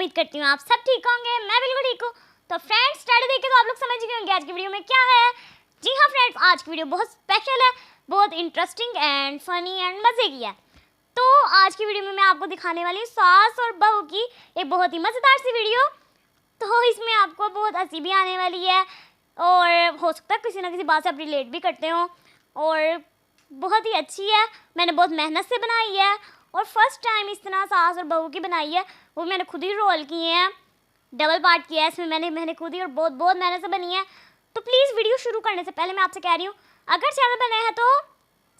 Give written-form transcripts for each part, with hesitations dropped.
उम्मीद करती हूँ आप सब ठीक होंगे, मैं बिल्कुल ठीक हूँ। तो फ्रेंड्स, टाइटल देख के तो आप लोग समझ गए होंगे आज की वीडियो में क्या है। जी हाँ फ्रेंड्स, आज की वीडियो बहुत स्पेशल है, बहुत इंटरेस्टिंग एंड फनी एंड मज़े की है। तो आज की वीडियो में मैं आपको दिखाने वाली हूँ सास और बहू की एक बहुत ही मज़ेदार सी वीडियो। तो इसमें आपको बहुत हंसी भी आने वाली है और हो सकता है किसी ना किसी बात से आप रिलेट भी करते हो, और बहुत ही अच्छी है। मैंने बहुत मेहनत से बनाई है और फर्स्ट टाइम इस तरह सास और बहू की बनाई है, वो मैंने खुद ही रोल किए हैं, डबल पार्ट किया है इसमें मैंने खुद ही, और बहुत बहुत मेहनत से बनी है। तो प्लीज़ वीडियो शुरू करने से पहले मैं आपसे कह रही हूँ, अगर चैनल पर नए हैं तो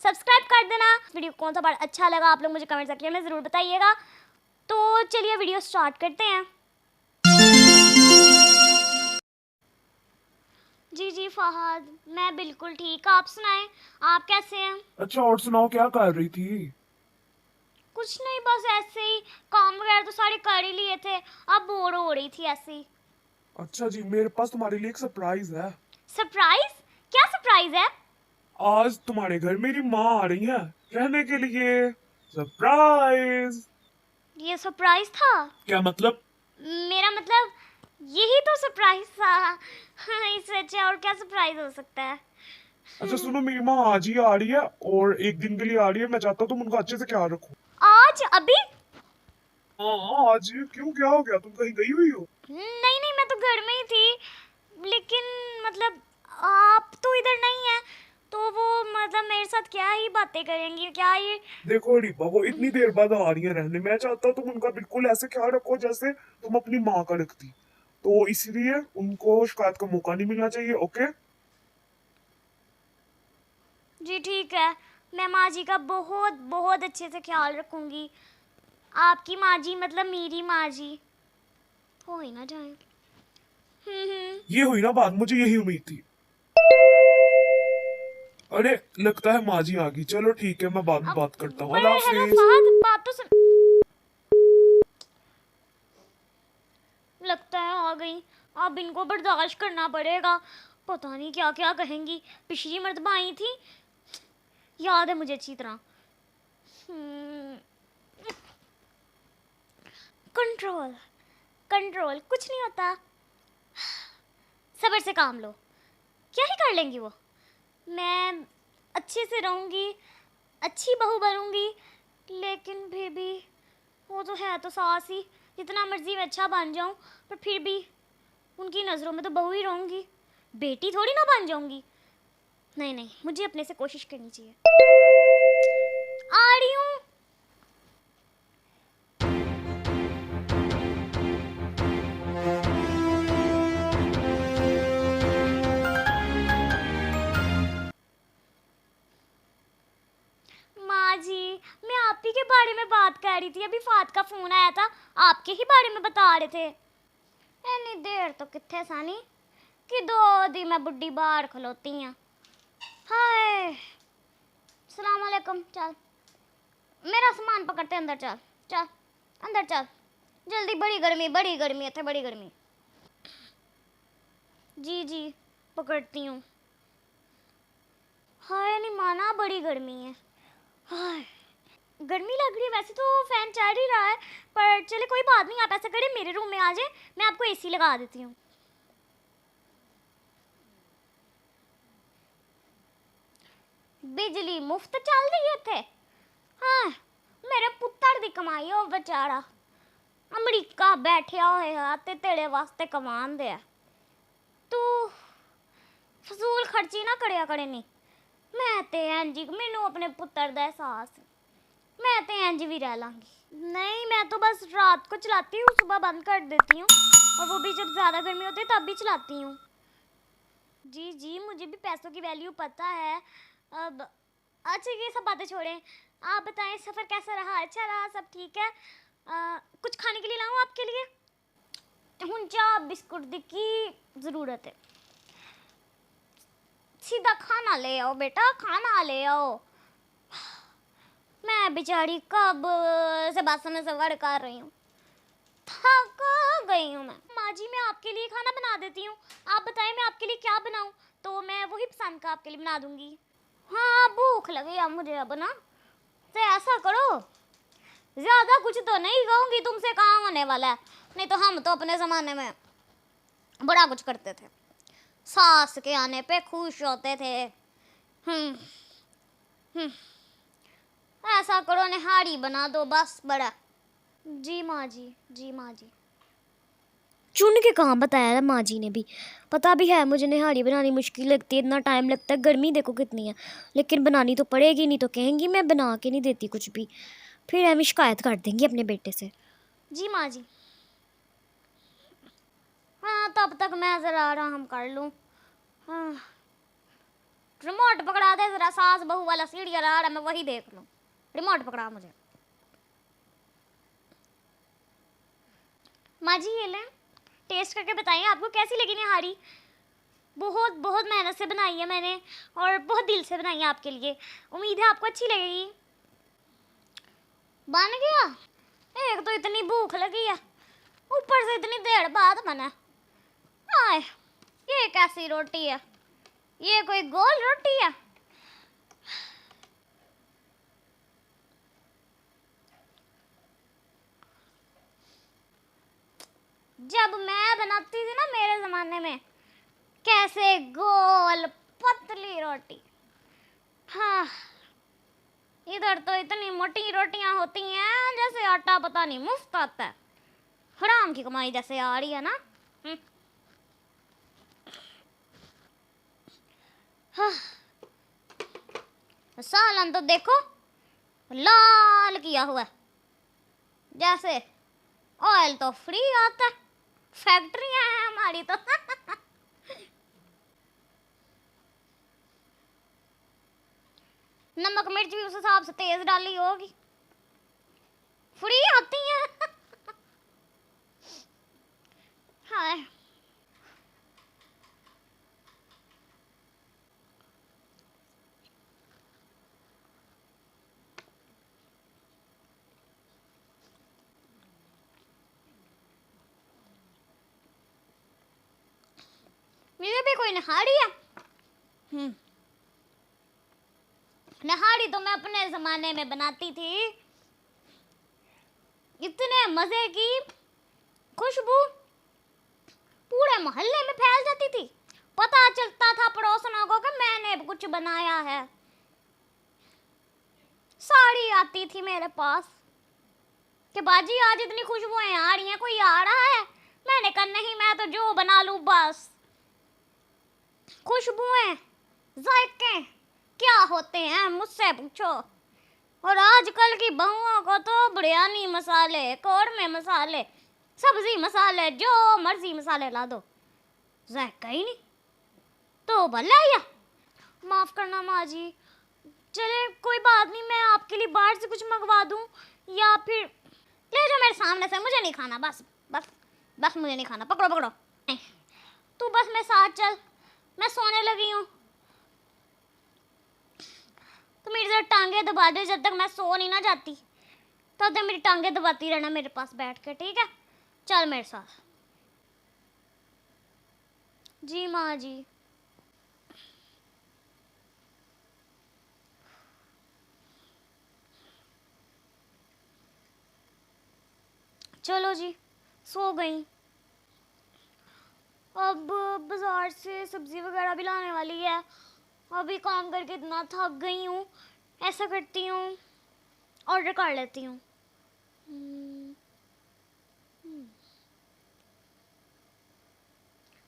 सब्सक्राइब कर देना। वीडियो कौन सा पार्ट अच्छा लगा आप लोग मुझे कमेंट सेक्शन में ज़रूर बताइएगा। तो चलिए वीडियो स्टार्ट करते हैं। जी फहद, मैं बिल्कुल ठीक, आप सुनाएं, आप कैसे हैं? अच्छा, और सुनाओ, क्या कर रही थी? कुछ नहीं, बस ऐसे ही, काम वगैरह तो सारे कर ही लिए थे, अब बोर हो रही थी ऐसे ही। अच्छा जी, मेरे पास तुम्हारे लिए एक सरप्राइज है। सरप्राइज? क्या सरप्राइज है? आज तुम्हारे घर मेरी माँ आ रही है रहने के लिए। सरप्राइज। ये सरप्राइज था? क्या मतलब? मेरा मतलब यही तो सरप्राइज था। हाँ, इससे अच्छा और क्या सरप्राइज हो सकता है। अच्छा सुनो, मेरी माँ आज ही आ रही है और एक दिन के लिए आ रही है। मैं चाहता हूँ तुम उनका अच्छे से ख्याल रखो। आज? अभी? हाँ, आज क्यों, क्या हो गया? तुम कहीं गई हुई हो? नहीं नहीं, मैं तो घर में ही थी, लेकिन मतलब आप तो इधर नहीं है, तो वो मतलब मेरे साथ क्या ही बातें करेंगी, क्या ये। देखो रिपा, वो इतनी देर बाद आ रही है रहने। मैं चाहता हूँ तुम उनका बिल्कुल ऐसे ख्याल रखो जैसे तुम अपनी माँ का रखती। तो इसलिए उनको शिकायत का मौका नहीं मिलना चाहिए। ओके? जी ठीक है, मैं माँ जी का बहुत बहुत अच्छे से ख्याल रखूंगी। आपकी माँ जी मतलब मेरी माँ जी हो ही ना जाए। ये हुई ना बात, मुझे यही उम्मीद थी। अरे, लगता है माँ जी आ गई। चलो ठीक है, मैं बाद में अब बात करता हूँ। अल्लाह पर हेलो हाफिज। फहद, बात तो सुन। लगता है आ गई, अब इनको बर्दाश्त करना पड़ेगा। पता नहीं क्या क्या कहेंगी, पिछली मर्तबा आई थी, याद है मुझे अच्छी तरह। कंट्रोल कंट्रोल, कुछ नहीं होता, सब्र से काम लो, क्या ही कर लेंगी वो। मैं अच्छे से रहूँगी, अच्छी बहू बनूँगी, लेकिन फिर भी वो तो है तो सास ही, जितना मर्जी मैं अच्छा बन जाऊँ पर फिर भी उनकी नज़रों में तो बहू ही रहूँगी, बेटी थोड़ी ना बन जाऊँगी। नहीं नहीं, मुझे अपने से कोशिश करनी चाहिए। आ रही हूँ। माँ जी, मैं आप ही के बारे में बात कर रही थी, अभी फात का फ़ोन आया था, आपके ही बारे में बता रहे थे। इतनी देर तो कितने सानी कि दो दी मैं बुढ़ी बाहर खलोती हैं। हाय, सलाम वालेकुम। चल मेरा सामान पकड़ते, अंदर चल, चल अंदर चल जल्दी, बड़ी गर्मी है, थे बड़ी गर्मी। जी जी, पकड़ती हूँ। हाय नहीं माना, बड़ी गर्मी है। हाय, गर्मी लग रही है, वैसे तो फैन चल ही रहा है, पर चले कोई बात नहीं, आप ऐसा करें मेरे रूम में आ जाए, मैं आपको एसी लगा देती हूँ। बिजली मुफ्त चल रही है थे। हाँ, मेरे पुत्तर दी कमाई हो बेचारा अमरीका बैठा होया ते तेरे वास्ते कमान दे। तू फजूल खर्ची ना करिया करे नी। मैं ते इंजी, मैनू अपने पुत्तर दा एहसास, मैं ते इंज भी रह लांगी। नहीं, मैं तो बस रात को चलाती हूँ, सुबह बंद कर देती हूँ, और वो भी जब ज़्यादा गर्मी होती है तब भी चलाती हूँ। जी जी, मुझे भी पैसों की वैल्यू पता है। अब अच्छा, ये सब बातें छोड़ें, आप बताएं सफ़र कैसा रहा? अच्छा रहा? सब ठीक है? कुछ खाने के लिए लाऊं आपके लिए? हूँ चाह बिस्कुट की ज़रूरत है, सीधा खाना ले आओ बेटा, खाना ले आओ। मैं बेचारी कब से बासन में सफर कर रही हूँ, थक गई हूँ मैं। माँ जी, मैं आपके लिए खाना बना देती हूँ, आप बताएं मैं आपके लिए क्या बनाऊँ, तो मैं वही पसंद का आपके लिए बना दूँगी। हाँ, भूख लगी अब मुझे अब ना, तो ऐसा करो, ज्यादा कुछ तो नहीं कहूंगी, तुमसे कहाँ होने वाला है। नहीं तो हम तो अपने जमाने में बड़ा कुछ करते थे, सास के आने पे खुश होते थे। हम्म हम्म, ऐसा करो निहारी बना दो बस बड़ा। जी माँ जी, जी माँ जी। चुन के कहाँ बताया माँ जी ने भी, पता भी है मुझे निहारी बनानी मुश्किल लगती है, इतना टाइम लगता है, गर्मी देखो कितनी है, लेकिन बनानी तो पड़ेगी, नहीं तो कहेंगी मैं बना के नहीं देती कुछ भी, फिर हमें शिकायत कर देंगी अपने बेटे से। जी माँ जी। हाँ तब तक मैं ज़रा आराम कर लूँ। हाँ रिमोट पकड़ा दे ज़रा, सास बहू वाला सीरियल आ रहा है, मैं वही देख लूँ। रिमोट पकड़ा मुझे। माँ जी ये लें, टेस्ट करके बताइए आपको कैसी लगी निहारी। बहुत बहुत मेहनत से बनाई है मैंने और बहुत दिल से बनाई है आपके लिए, उम्मीद है आपको अच्छी लगेगी। बन गया, एक तो इतनी भूख लगी है, ऊपर से इतनी देर बाद बना। आए ये कैसी रोटी है, ये कोई गोल रोटी है। जब मैं बनाती थी ना मेरे जमाने में, कैसे गोल पतली रोटी। हाँ इधर तो इतनी मोटी रोटियां होती हैं जैसे आटा पता नहीं मुफ्त आता है, हराम की कमाई जैसे आ रही है ना। हाँ सालन तो देखो लाल किया हुआ है, जैसे ऑयल तो फ्री आता है, फैक्ट्रियां हैं हमारी तो। नमक मिर्च भी उस हिसाब से तेज डाली होगी, फ्री आती हैं। हाँ मुझे भी कोई निहारी है। निहारी तो मैं अपने जमाने में बनाती थी, इतने मजे की खुशबू पूरे मोहल्ले में फैल जाती थी, पता चलता था पड़ोसनों को कि मैंने कुछ बनाया है। साड़ी आती थी मेरे पास कि बाजी आज इतनी खुशबुएं आ रही हैं, कोई आ रहा है। मैंने कहा नहीं मैं तो जो बना लूं बस। खुशबुएं जायके क्या होते हैं मुझसे पूछो। और आजकल की बहुओं को तो बिरयानी मसाले, कौड़मे मसाले, सब्जी मसाले, जो मर्जी मसाले ला दो, जायका ही नहीं तो भला या। माफ करना माँ जी, चले कोई बात नहीं, मैं आपके लिए बाहर से कुछ मंगवा दूं या फिर ले जाओ मेरे सामने से, मुझे नहीं खाना, बस बस बस मुझे नहीं खाना, पकड़ो पकड़ो। तू बस मेरे साथ चल, मैं सोने लगी हूँ, तो मेरी जरा टांगे दबा दे, जब तक मैं सो नहीं ना जाती तब तक मेरी टांगे दबाती रहना मेरे पास बैठ कर, ठीक है। चल मेरे साथ। जी माँ जी। चलो जी सो गई, अब बाजार से सब्जी वगैरह भी लाने वाली है, अभी काम करके इतना थक गई हूँ, ऐसा करती हूँ ऑर्डर कर लेती हूँ।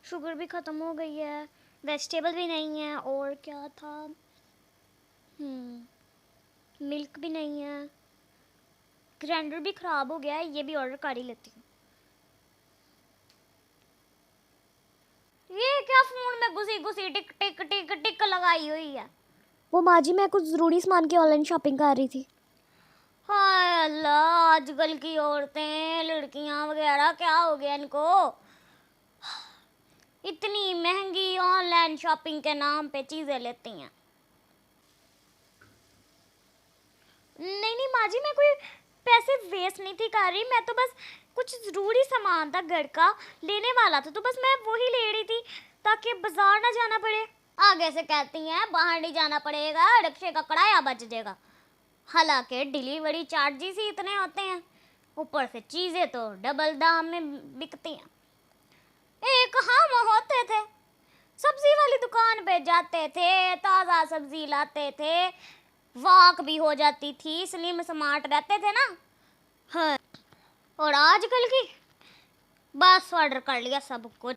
शुगर भी ख़त्म हो गई है, वेजिटेबल भी नहीं है, और क्या था, मिल्क भी नहीं है, ग्राइंडर भी ख़राब हो गया है, ये भी ऑर्डर कर ही लेती हूँ। ये क्या फ़ोन में घुसी घुसी टिक टिक टिक टिक लगाई हुई है। वो माँ जी मैं कुछ ज़रूरी सामान की ऑनलाइन शॉपिंग कर रही थी। हाय अल्लाह, आजकल की औरतें लड़कियां वगैरह क्या हो गया इनको, इतनी महंगी ऑनलाइन शॉपिंग के नाम पे चीज़ें लेती हैं। नहीं नहीं माँ जी, मैं कोई पैसे वेस्ट नहीं थी कर रही, मैं तो बस कुछ ज़रूरी सामान था घर का लेने वाला था, तो बस मैं वही ले रही थी ताकि बाजार ना जाना पड़े। आगे से कहती हैं बाहर नहीं जाना पड़ेगा, रिक्शे का किराया बच जाएगा, हालांकि डिलीवरी चार्जेस ही इतने होते हैं, ऊपर से चीज़ें तो डबल दाम में बिकती हैं। एक हम होते थे, सब्जी वाली दुकान पे जाते थे, ताज़ा सब्जी लाते थे, वॉक भी हो जाती थी, स्लिम स्मार्ट रहते थे ना। हाँ, और आजकल की बस ऑर्डर कर लिया सब कुछ,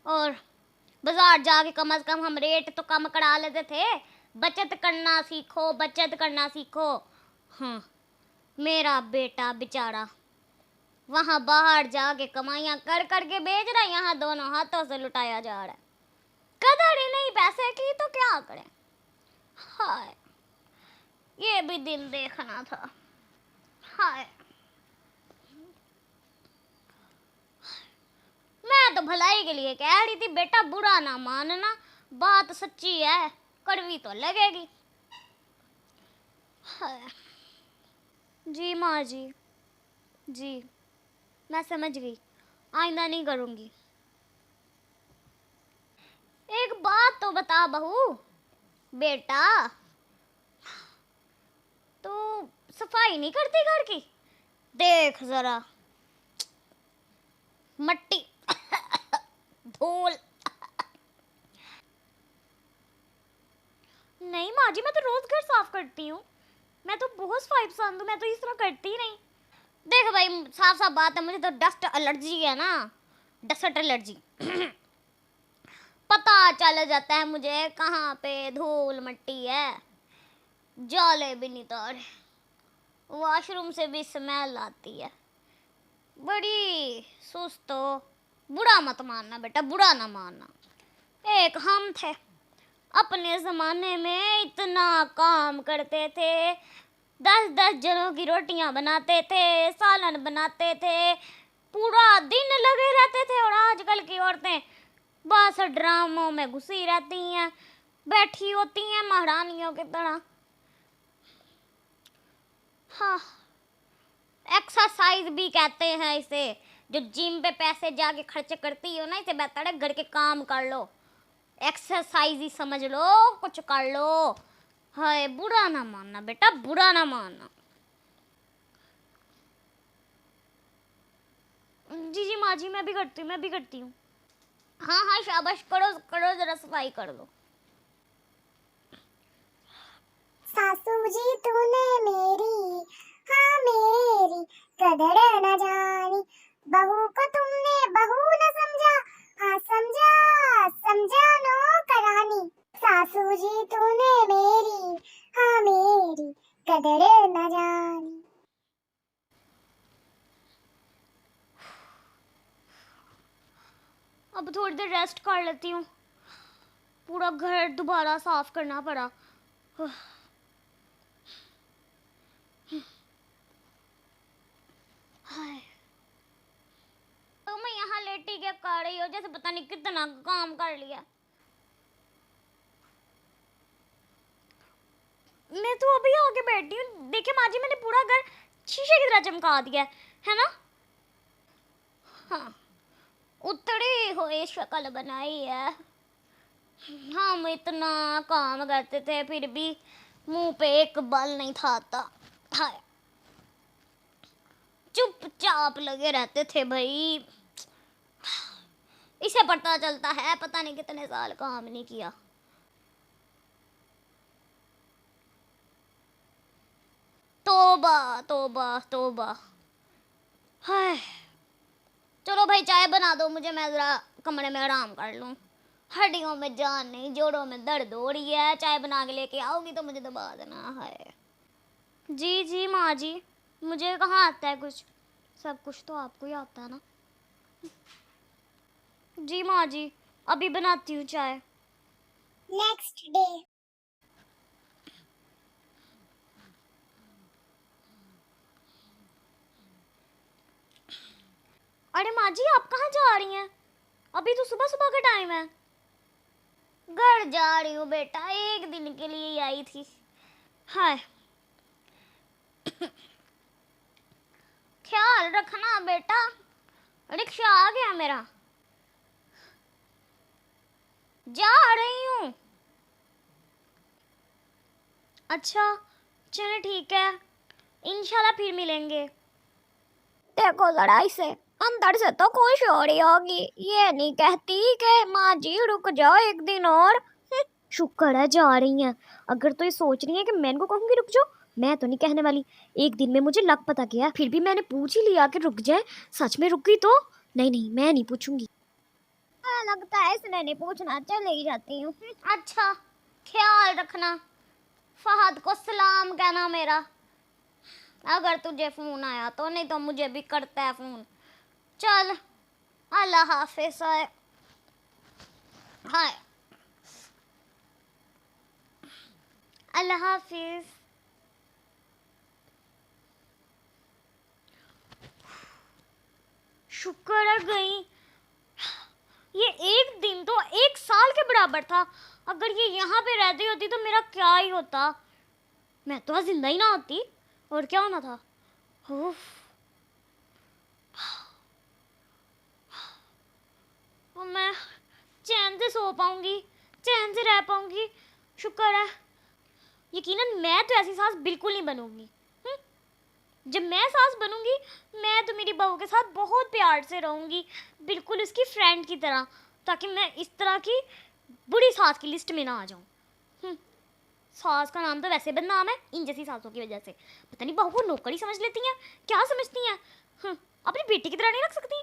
और बाजार जाके कम से कम हम रेट तो कम करा लेते थे। बचत करना सीखो, बचत करना सीखो। हाँ, मेरा बेटा बेचारा वहाँ बाहर जाके कमाइयाँ कर कर के बेच रहा है, यहाँ दोनों हाथों से लुटाया जा रहा है। कदर ही नहीं पैसे की तो क्या करें। हाय, ये भी दिन देखना था। हाय, मैं तो भलाई के लिए कह रही थी, बेटा बुरा ना मानना, बात सच्ची है, कड़वी तो लगेगी। हाय। जी माँ जी, जी मैं समझ गई, आइंदा नहीं करूँगी। एक बात तो बता बहू, बेटा तू सफाई नहीं करती घर की? देख जरा, मट्टी धूल। नहीं माँ जी, मैं तो रोज घर साफ करती हूँ, मैं तो बहुत सफाई पसंद हूँ, मैं तो इस तरह करती ही नहीं। देख भाई, साफ साफ बात है, मुझे तो डस्ट एलर्जी है ना, डस्ट एलर्जी। पता चल जाता है मुझे कहाँ पे धूल मट्टी है, जाले भी नहीं तार, वॉशरूम से भी स्मेल आती है, बड़ी सुस्त हो। बुरा मत मानना बेटा, बुरा ना मानना। एक हम थे, अपने ज़माने में इतना काम करते थे, 10-10 जनों की रोटियां बनाते थे, सालन बनाते थे, पूरा दिन लगे रहते थे। और आजकल की औरतें बस ड्रामों में घुसी रहती हैं, बैठी होती हैं महारानियों की तरह। हाँ, एक्सरसाइज भी कहते हैं इसे। जो जिम पे पैसे जाके खर्च करती हो ना, इसे बेहतर है घर के काम कर लो, एक्सरसाइज ही समझ लो, कुछ कर लो। हाय, बुरा ना मानना बेटा, बुरा ना मानना। जी जी माँ जी, मैं भी करती हूँ, मैं भी करती हूँ। हाँ हाँ, शाबाश, करो करो, जरा सफाई कर दो। सासू जी तूने मेरी, हाँ मेरी कदर न जानी, बहू को तुमने बहू न समझा, हाँ समझा समझा नौकरानी। सासू जी तूने मेरी, हाँ मेरी कदर न जानी। अब थोड़ी देर रेस्ट कर लेती हूँ, पूरा घर दोबारा साफ करना पड़ा। हाय, तो मैं यहाँ लेटी क्या कर रही हो, जैसे पता नहीं कितना काम कर लिया। मैं तो अभी आके बैठी हूँ, देखिए माँ जी, मैंने पूरा घर शीशे की तरह चमका दिया है ना। हाँ, उतरी हुई शक्ल बनाई है। हम इतना काम करते थे, फिर भी मुंह पे एक बाल नहीं था आता। हाय, चुपचाप लगे रहते थे भाई, इसे पता चलता है पता नहीं कितने साल काम नहीं किया। तोबा तोबा तोबा। हाय, चलो भाई चाय बना दो मुझे, मैं जरा कमरे में आराम कर लूं, हड्डियों में जान नहीं, जोड़ों में दर्द हो रही है। चाय बना के लेके आओगी तो मुझे दबा देना है। जी जी माँ जी, मुझे कहाँ आता है कुछ, सब कुछ तो आपको ही आता है ना। जी माँ जी, अभी बनाती हूँ चाय। Next day. अरे माँ जी, आप कहाँ जा रही हैं? अभी तो सुबह सुबह का टाइम है। घर जा रही हूँ बेटा, एक दिन के लिए ही आई थी। हाय, ख्याल रखना बेटा, रिक्शा आ गया मेरा, जा रही हूँ। अच्छा, चलो ठीक है, इंशाल्लाह फिर मिलेंगे। देखो लड़ाई से अंदर से तो खुश हो रही होगी, ये नहीं कहती कि माँ जी रुक जाओ एक दिन और। शुक्र है जा रही हैं। अगर तो ये सोच रही है कि मैं इनको कहूँगी रुक जाओ, मैं तो नहीं कहने वाली। एक दिन में मुझे लग पता गया, फिर भी मैंने पूछ ही लिया कि रुक जाए। सच में रुक गई तो नहीं, मैं नहीं पूछूंगी। लगता है इसने नहीं पूछना, चले ही जाती हूँ। अच्छा, ख्याल रखना, फहद को सलाम कहना मेरा, अगर तुझे फोन आया तो, नहीं तो मुझे भी करता है फोन। चल अल्लाह हाफिज। हाय अल्लाह हाफिज। शुक्र है गई। ये एक दिन तो 1 साल के बराबर था। अगर ये यहाँ पे रहती होती तो मेरा क्या ही होता, मैं तो आज जिंदा ही ना होती। और क्या होना था। उफ। और मैं चैन से सो पाऊंगी, चैन से रह पाऊंगी। शुक्र है। यकीनन मैं तो ऐसी सास बिल्कुल नहीं बनूंगी। जब मैं सास बनूंगी, मैं तो मेरी बहू के साथ बहुत प्यार से रहूंगी, बिल्कुल उसकी फ्रेंड की तरह, ताकि मैं इस तरह की बुरी सास की लिस्ट में ना आ जाऊं। सास का नाम तो वैसे बदनाम है इन जैसी सासों की वजह से। पता नहीं बहू को नौकरी समझ लेती हैं, क्या समझती हैं। अपनी बेटी की तरह नहीं रख सकती।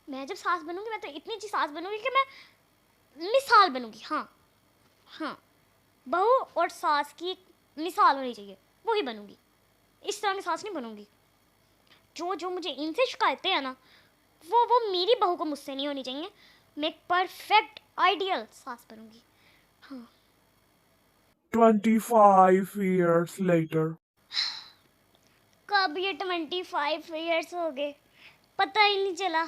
मैं जब सास बनूंगी, मैं तो इतनी अच्छी सास बनूंगी कि मैं मिसाल बनूंगी। हाँ, बहू और सास की एक मिसाल होनी चाहिए, वही बनूंगी। इस तरह की सास नहीं बनूंगी। जो मुझे इनसे शिकायतें हैं ना, वो मेरी बहू को मुझसे नहीं होनी चाहिए। मैं एक परफेक्ट आइडियल सास बनूंगी। हाँ। 25 years later. कब ये 25 इयर्स हो गए, पता ही नहीं चला।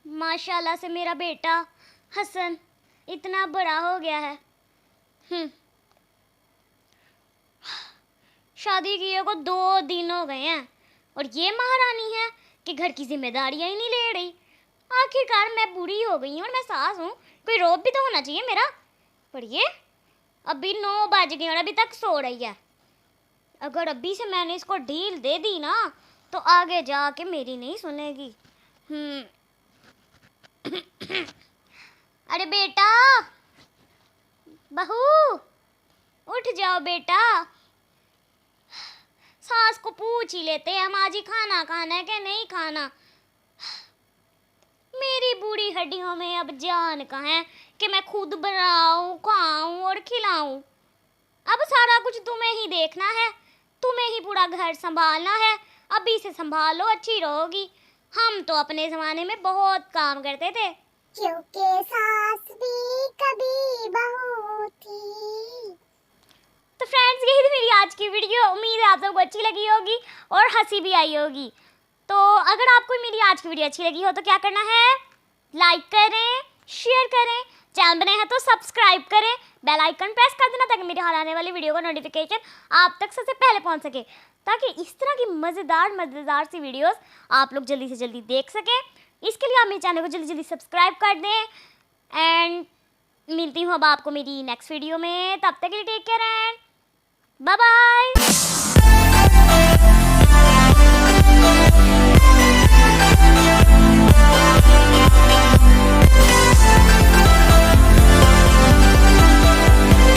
माशाल्लाह से मेरा बेटा हसन इतना बड़ा हो गया है। शादी किए को 2 दिन हो गए हैं और ये महारानी है कि घर की जिम्मेदारियां ही नहीं ले रही। आखिरकार मैं बूढ़ी हो गई हूँ और मैं सास हूँ, कोई रोब भी तो होना चाहिए मेरा। पर ये अभी 9 बज गए और अभी तक सो रही है। अगर अभी से मैंने इसको ढील दे दी ना, तो आगे जाके मेरी नहीं सुनेगी। अरे बेटा, बहू उठ जाओ बेटा। सास को पूछ ही लेते हैं हम आज ही खाना खाना है कि नहीं खाना। मेरी बूढ़ी हड्डियों में अब जान कहाँ है कि मैं खुद बनाऊं, खाऊं और खिलाऊं। अब सारा कुछ तुम्हें ही देखना है, तुम्हें ही पूरा घर संभालना है। अभी से संभालो, अच्छी रहोगी। हम तो अपने जमाने में बहुत काम करते थे, क्योंकि सास भी कभी बहू थी। तो फ्रेंड्स, यही थी मेरी आज की वीडियो। उम्मीद है आप लोगों को अच्छी लगी होगी और हंसी भी आई होगी। तो अगर आपको मेरी आज की वीडियो अच्छी लगी हो तो क्या करना है, लाइक करें, शेयर करें, चैनल बने हैं तो सब्सक्राइब करें, बेल आइकन प्रेस कर देना ताकि मेरी हाल आने वाली वीडियो का नोटिफिकेशन आप तक सबसे पहले पहुंच सके, ताकि इस तरह की मज़ेदार सी वीडियोस आप लोग जल्दी से जल्दी देख सकें। इसके लिए आप मेरे चैनल को जल्दी जल्दी सब्सक्राइब कर दें। एंड मिलती हूँ अब आपको मेरी नेक्स्ट वीडियो में। तब तक के लिए take care and bye bye.